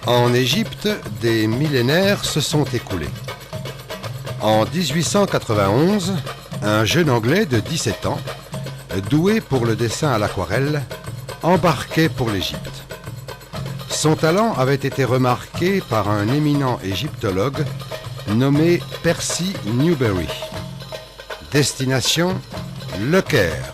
En Égypte, des millénaires se sont écoulés. En 1891, un jeune Anglais de 17 ans, doué pour le dessin à l'aquarelle, embarquait pour l'Égypte. Son talent avait été remarqué par un éminent égyptologue nommé Percy Newberry. Destination, Le Caire.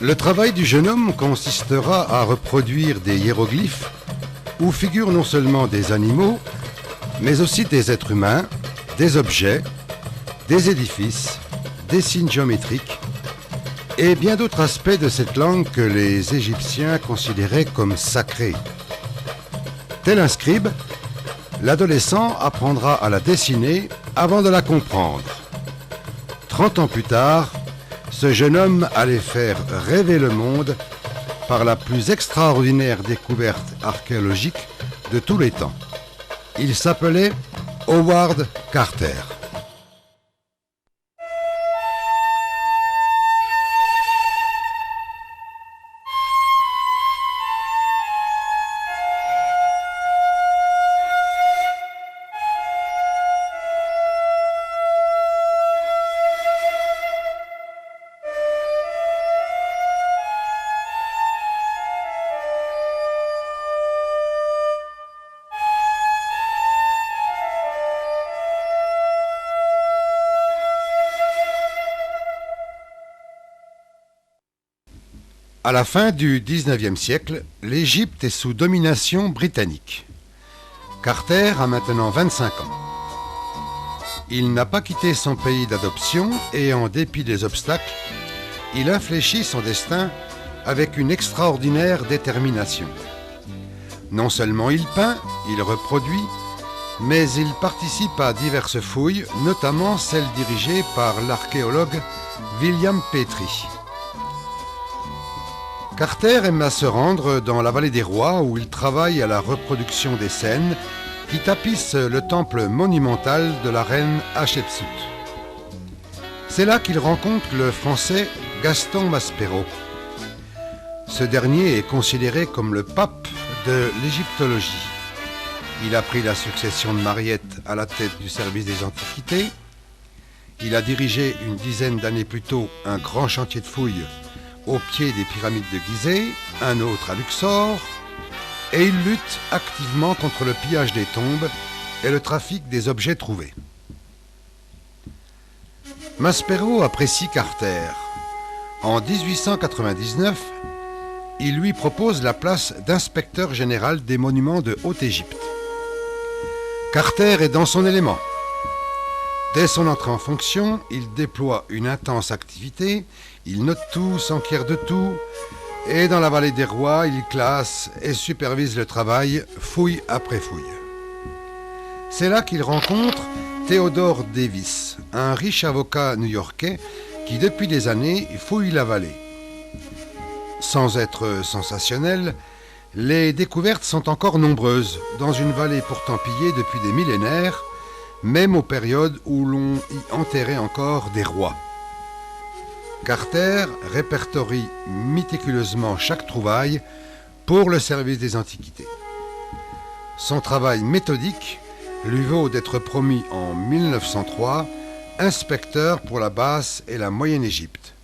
Le travail du jeune homme consistera à reproduire des hiéroglyphes où figurent non seulement des animaux, mais aussi des êtres humains, des objets, des édifices, des signes géométriques et bien d'autres aspects de cette langue que les Égyptiens considéraient comme sacrés. Tel un scribe, l'adolescent apprendra à la dessiner avant de la comprendre. 30 ans plus tard, ce jeune homme allait faire rêver le monde par la plus extraordinaire découverte archéologique de tous les temps. Il s'appelait Howard Carter. À la fin du XIXe siècle, l'Égypte est sous domination britannique. Carter a maintenant 25 ans. Il n'a pas quitté son pays d'adoption et en dépit des obstacles, il infléchit son destin avec une extraordinaire détermination. Non seulement il peint, il reproduit, mais il participe à diverses fouilles, notamment celles dirigées par l'archéologue William Petrie. Carter aime à se rendre dans la vallée des rois où il travaille à la reproduction des scènes qui tapissent le temple monumental de la reine Hatshepsut. C'est là qu'il rencontre le français Gaston Maspero. Ce dernier est considéré comme le pape de l'égyptologie. Il a pris la succession de Mariette à la tête du service des Antiquités. Il a dirigé une dizaine d'années plus tôt un grand chantier de fouilles au pied des pyramides de Gizeh, un autre à Luxor, et il lutte activement contre le pillage des tombes et le trafic des objets trouvés. Maspero apprécie Carter. En 1899, il lui propose la place d'inspecteur général des monuments de Haute-Égypte. Carter est dans son élément. Dès son entrée en fonction, il déploie une intense activité, il note tout, s'enquiert de tout, et dans la vallée des rois, il classe et supervise le travail, fouille après fouille. C'est là qu'il rencontre Theodore Davis, un riche avocat new-yorkais qui depuis des années fouille la vallée. Sans être sensationnel, les découvertes sont encore nombreuses dans une vallée pourtant pillée depuis des millénaires, même aux périodes où l'on y enterrait encore des rois. Carter répertorie méticuleusement chaque trouvaille pour le service des Antiquités. Son travail méthodique lui vaut d'être promu en 1903 inspecteur pour la Basse et la Moyenne Égypte.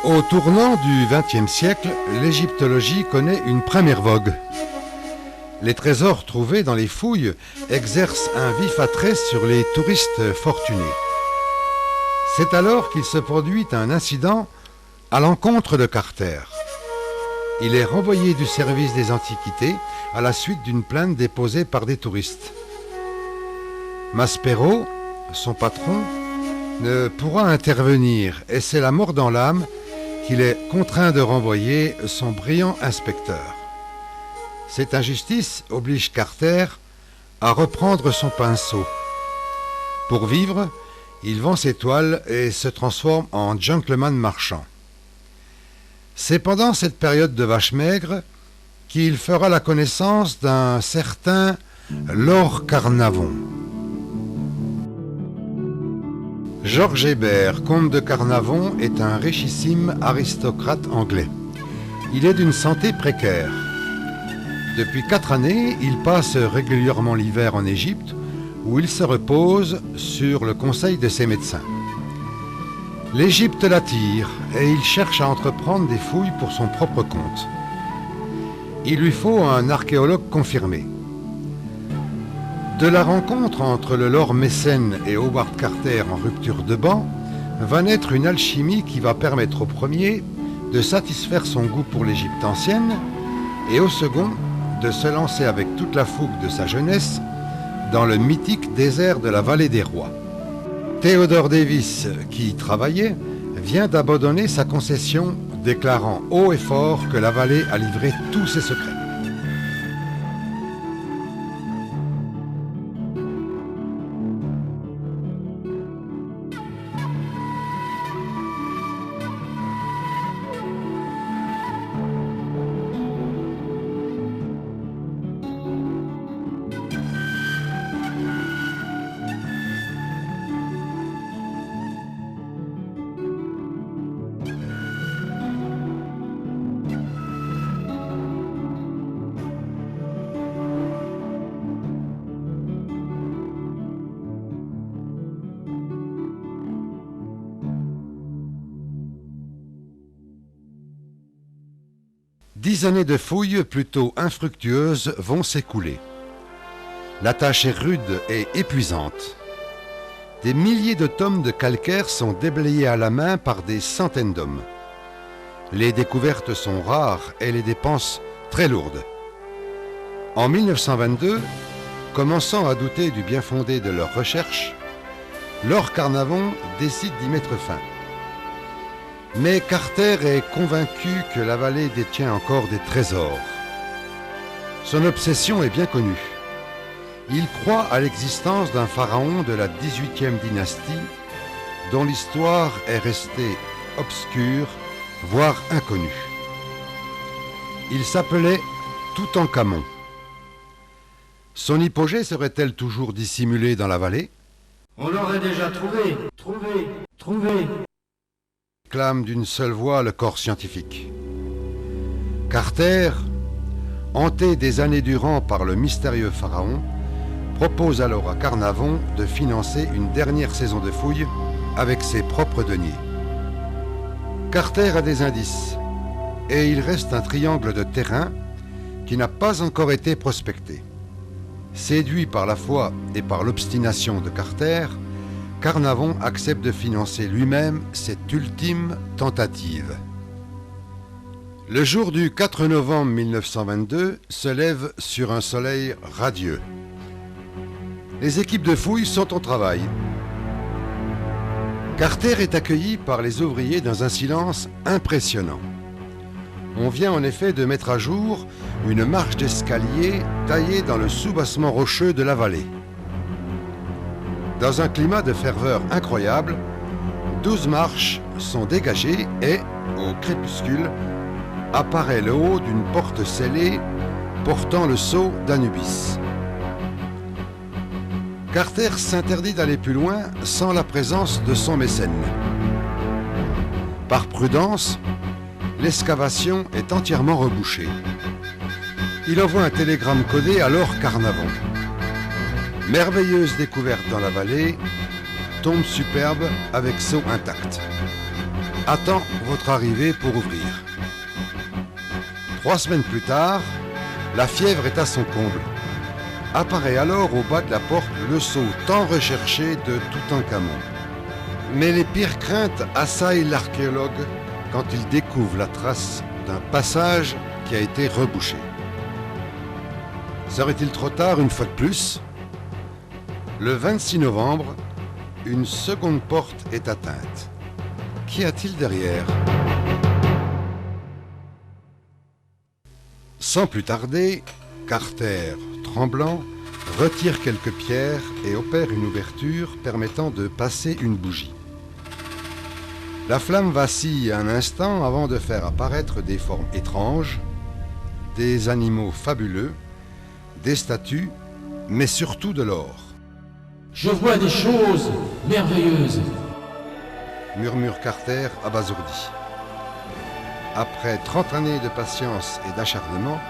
Au tournant du XXe siècle, l'égyptologie connaît une première vogue. Les trésors trouvés dans les fouilles exercent un vif attrait sur les touristes fortunés. C'est alors qu'il se produit un incident à l'encontre de Carter. Il est renvoyé du service des antiquités à la suite d'une plainte déposée par des touristes. Maspero, son patron, ne pourra intervenir et c'est la mort dans l'âme qu'il est contraint de renvoyer son brillant inspecteur. Cette injustice oblige Carter à reprendre son pinceau. Pour vivre, il vend ses toiles et se transforme en gentleman marchand. C'est pendant cette période de vache maigre qu'il fera la connaissance d'un certain Lord Carnarvon. George Hébert, comte de Carnarvon, est un richissime aristocrate anglais. Il est d'une santé précaire. Depuis 4 années, il passe régulièrement l'hiver en Égypte, où il se repose sur le conseil de ses médecins. L'Égypte l'attire et il cherche à entreprendre des fouilles pour son propre compte. Il lui faut un archéologue confirmé. De la rencontre entre le Lord Mécène et Howard Carter en rupture de ban, va naître une alchimie qui va permettre au premier de satisfaire son goût pour l'Égypte ancienne et au second de se lancer avec toute la fougue de sa jeunesse dans le mythique désert de la vallée des rois. Theodore Davis, qui y travaillait, vient d'abandonner sa concession, déclarant haut et fort que la vallée a livré tous ses secrets. Dix années de fouilles plutôt infructueuses vont s'écouler. La tâche est rude et épuisante. Des milliers de tonnes de calcaire sont déblayés à la main par des centaines d'hommes. Les découvertes sont rares et les dépenses très lourdes. En 1922, commençant à douter du bien fondé de leurs recherches, Lord Carnarvon décide d'y mettre fin. Mais Carter est convaincu que la vallée détient encore des trésors. Son obsession est bien connue. Il croit à l'existence d'un pharaon de la 18e dynastie dont l'histoire est restée obscure, voire inconnue. Il s'appelait Toutankhamon. Son hypogée serait-elle toujours dissimulée dans la vallée? On l'aurait déjà trouvé. Clame d'une seule voix le corps scientifique. Carter, hanté des années durant par le mystérieux pharaon, propose alors à Carnarvon de financer une dernière saison de fouilles avec ses propres deniers. Carter a des indices et il reste un triangle de terrain qui n'a pas encore été prospecté. Séduit par la foi et par l'obstination de Carter, Carnarvon accepte de financer lui-même cette ultime tentative. Le jour du 4 novembre 1922 se lève sur un soleil radieux. Les équipes de fouilles sont au travail. Carter est accueilli par les ouvriers dans un silence impressionnant. On vient en effet de mettre à jour une marche d'escalier taillée dans le soubassement rocheux de la vallée. Dans un climat de ferveur incroyable, 12 marches sont dégagées et, au crépuscule, apparaît le haut d'une porte scellée portant le sceau d'Anubis. Carter s'interdit d'aller plus loin sans la présence de son mécène. Par prudence, l'excavation est entièrement rebouchée. Il envoie un télégramme codé à Lord Carnarvon. Merveilleuse découverte dans la vallée, tombe superbe avec sceau intact. attend votre arrivée pour ouvrir. 3 semaines plus tard, la fièvre est à son comble. Apparaît alors au bas de la porte le sceau tant recherché de Toutankhamon. Mais les pires craintes assaillent l'archéologue quand il découvre la trace d'un passage qui a été rebouché. Serait-il trop tard une fois de plus? Le 26 novembre, une seconde porte est atteinte. Qu'y a-t-il derrière? Sans plus tarder, Carter, tremblant, retire quelques pierres et opère une ouverture permettant de passer une bougie. La flamme vacille un instant avant de faire apparaître des formes étranges, des animaux fabuleux, des statues, mais surtout de l'or. Je vois des choses merveilleuses. Murmure Carter abasourdi. Après 30 années de patience et d'acharnement,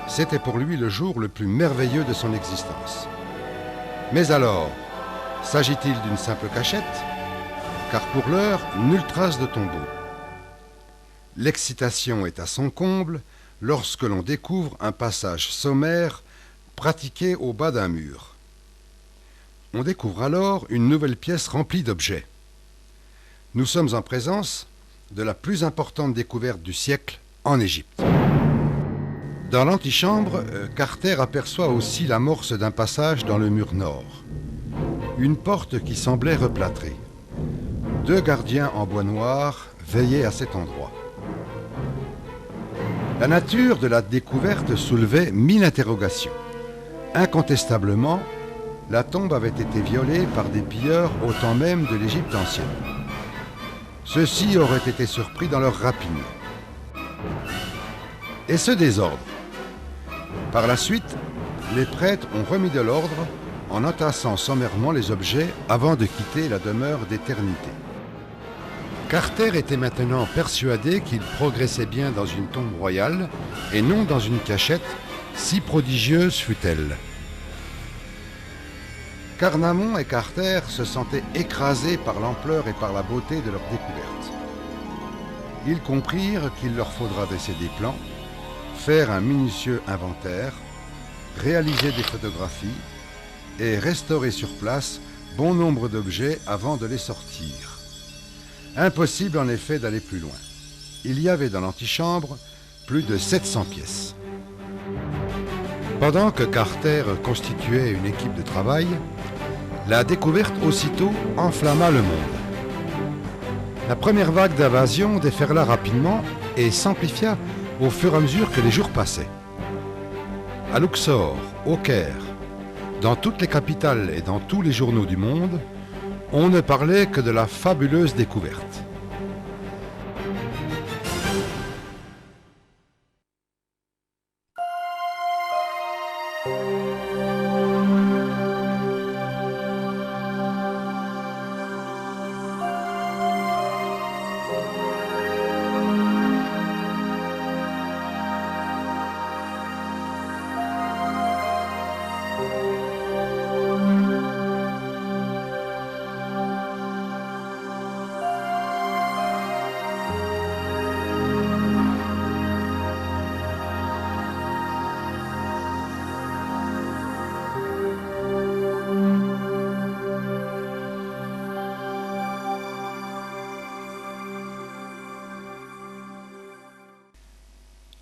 c'était pour lui le jour le plus merveilleux de son existence. Mais alors, s'agit-il d'une simple cachette? Car pour l'heure, nulle trace de tombeau. L'excitation est à son comble lorsque l'on découvre un passage sommaire pratiqué au bas d'un mur. On découvre alors une nouvelle pièce remplie d'objets. Nous sommes en présence de la plus importante découverte du siècle en Égypte. Dans l'antichambre, Carter aperçoit aussi l'amorce d'un passage dans le mur nord. Une porte qui semblait replâtrée. 2 gardiens en bois noir veillaient à cet endroit. La nature de la découverte soulevait 1000 interrogations. Incontestablement, la tombe avait été violée par des pilleurs au temps même de l'Égypte ancienne. Ceux-ci auraient été surpris dans leur rapine. Et ce désordre. Par la suite, les prêtres ont remis de l'ordre en entassant sommairement les objets avant de quitter la demeure d'éternité. Carter était maintenant persuadé qu'il progressait bien dans une tombe royale et non dans une cachette, si prodigieuse fût-elle. Carnamon et Carter se sentaient écrasés par l'ampleur et par la beauté de leur découverte. Ils comprirent qu'il leur faudra dresser des plans, faire un minutieux inventaire, réaliser des photographies et restaurer sur place bon nombre d'objets avant de les sortir. Impossible en effet d'aller plus loin. Il y avait dans l'antichambre plus de 700 pièces. Pendant que Carter constituait une équipe de travail, la découverte aussitôt enflamma le monde. La première vague d'invasion déferla rapidement et s'amplifia au fur et à mesure que les jours passaient. À Luxor, au Caire, dans toutes les capitales et dans tous les journaux du monde, on ne parlait que de la fabuleuse découverte.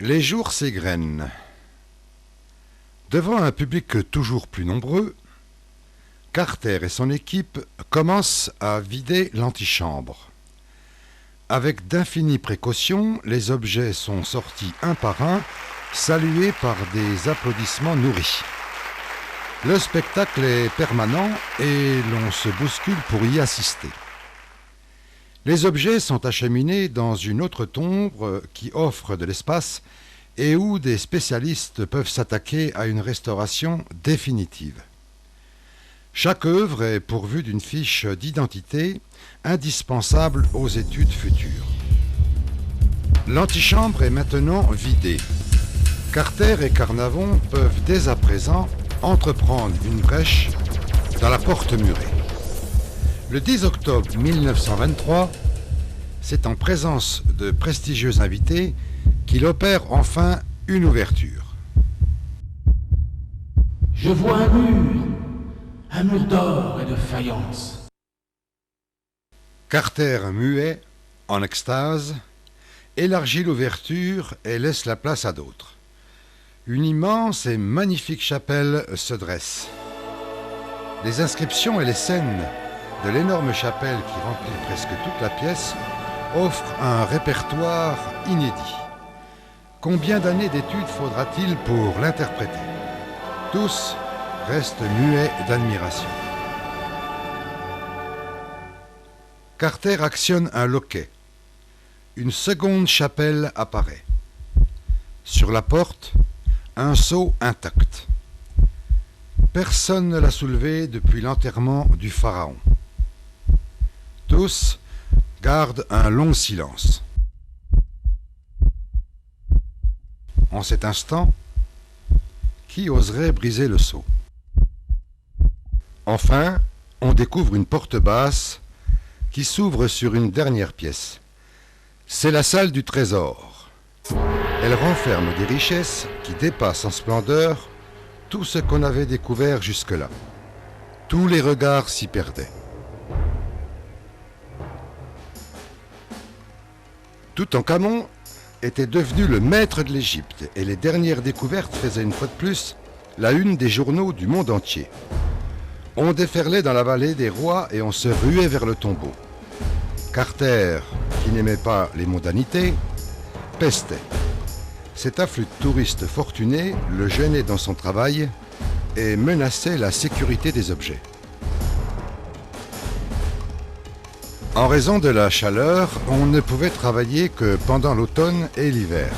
Les jours s'égrènent. Devant un public toujours plus nombreux, Carter et son équipe commencent à vider l'antichambre. Avec d'infinies précautions, les objets sont sortis un par un, salués par des applaudissements nourris. Le spectacle est permanent et l'on se bouscule pour y assister. Les objets sont acheminés dans une autre tombe qui offre de l'espace et où des spécialistes peuvent s'attaquer à une restauration définitive. Chaque œuvre est pourvue d'une fiche d'identité indispensable aux études futures. L'antichambre est maintenant vidée. Carter et Carnavon peuvent dès à présent entreprendre une brèche dans la porte murée. Le 10 octobre 1923, C'est en présence de prestigieux invités qu'il opère enfin une ouverture. Je vois un mur d'or et de faïence. Carter, muet, en extase, élargit l'ouverture et laisse la place à d'autres. Une immense et magnifique chapelle se dresse. Les inscriptions et les scènes de l'énorme chapelle qui remplit presque toute la pièce offrent un répertoire inédit. Combien d'années d'études faudra-t-il pour l'interpréter? Tous restent muets d'admiration. Carter actionne un loquet. Une seconde chapelle apparaît. Sur la porte, un sceau intact. Personne ne l'a soulevé depuis l'enterrement du pharaon. Tous gardent un long silence. En cet instant, qui oserait briser le sceau? Enfin, on découvre une porte basse qui s'ouvre sur une dernière pièce. C'est la salle du trésor. Elle renferme des richesses qui dépassent en splendeur tout ce qu'on avait découvert jusque-là. Tous les regards s'y perdaient. Toutankhamon était devenu le maître de l'Égypte et les dernières découvertes faisaient une fois de plus la une des journaux du monde entier. On déferlait dans la vallée des rois et on se ruait vers le tombeau. Carter, qui n'aimait pas les mondanités, pestait. Cet afflux de touristes fortunés le gênait dans son travail et menaçait la sécurité des objets. En raison de la chaleur, on ne pouvait travailler que pendant l'automne et l'hiver.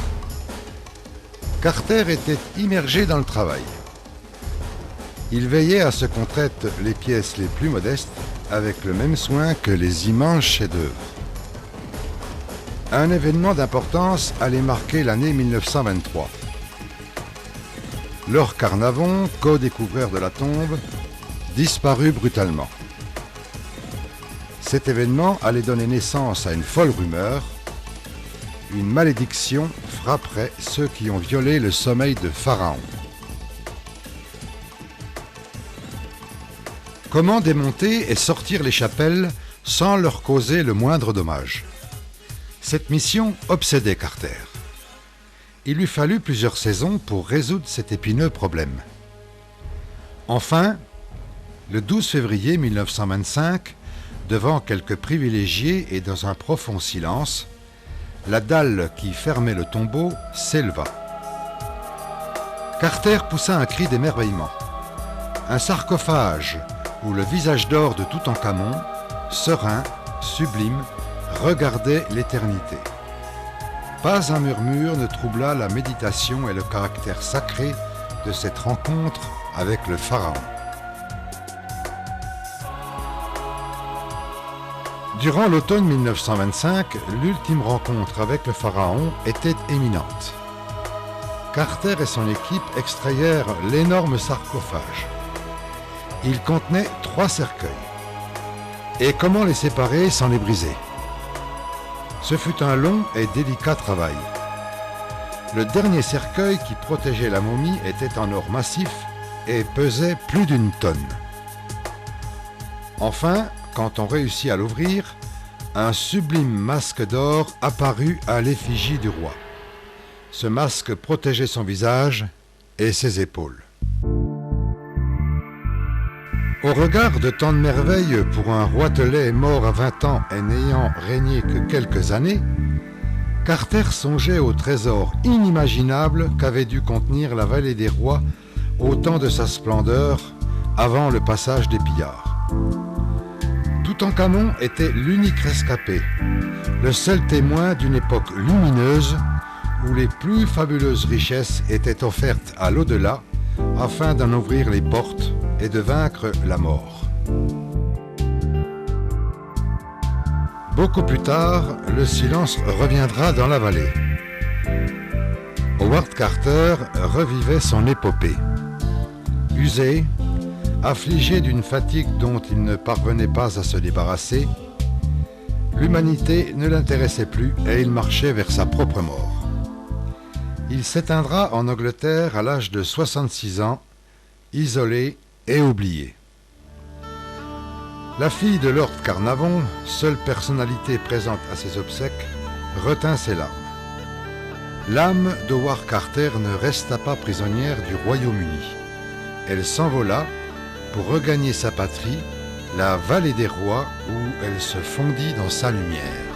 Carter était immergé dans le travail. Il veillait à ce qu'on traite les pièces les plus modestes avec le même soin que les immenses chefs-d'œuvre. Un événement d'importance allait marquer l'année 1923. Lord Carnarvon, co-découvreur de la tombe, disparut brutalement. Cet événement allait donner naissance à une folle rumeur. Une malédiction frapperait ceux qui ont violé le sommeil de Pharaon. Comment démonter et sortir les chapelles sans leur causer le moindre dommage? Cette mission obsédait Carter. Il lui fallut plusieurs saisons pour résoudre cet épineux problème. Enfin, le 12 février 1925, devant quelques privilégiés et dans un profond silence, la dalle qui fermait le tombeau s'éleva. Carter poussa un cri d'émerveillement. Un sarcophage où le visage d'or de Toutankhamon, serein, sublime, regardait l'éternité. Pas un murmure ne troubla la méditation et le caractère sacré de cette rencontre avec le pharaon. Durant l'automne 1925, l'ultime rencontre avec le pharaon était imminente. Carter et son équipe extrayèrent l'énorme sarcophage. Il contenait 3 cercueils. Et comment les séparer sans les briser? Ce fut un long et délicat travail. Le dernier cercueil qui protégeait la momie était en or massif et pesait plus d'1 tonne. Enfin, quand on réussit à l'ouvrir, un sublime masque d'or apparut à l'effigie du roi. Ce masque protégeait son visage et ses épaules. Au regard de tant de merveilles pour un roitelet mort à 20 ans et n'ayant régné que quelques années, Carter songeait au trésor inimaginable qu'avait dû contenir la vallée des rois au temps de sa splendeur avant le passage des pillards. Toutankhamon était l'unique rescapé, le seul témoin d'une époque lumineuse où les plus fabuleuses richesses étaient offertes à l'au-delà afin d'en ouvrir les portes et de vaincre la mort. Beaucoup plus tard, le silence reviendra dans la vallée. Howard Carter revivait son épopée. Usé, affligé d'une fatigue dont il ne parvenait pas à se débarrasser, L'humanité ne l'intéressait plus et il marchait vers sa propre mort. Il s'éteindra en Angleterre à l'âge de 66 ans, isolé et oublié. La fille de Lord Carnarvon, seule personnalité présente à ses obsèques, retint ses larmes. L'âme d'Howard Carter ne resta pas prisonnière du Royaume-Uni. Elle s'envola pour regagner sa patrie, la vallée des rois, où elle se fondit dans sa lumière.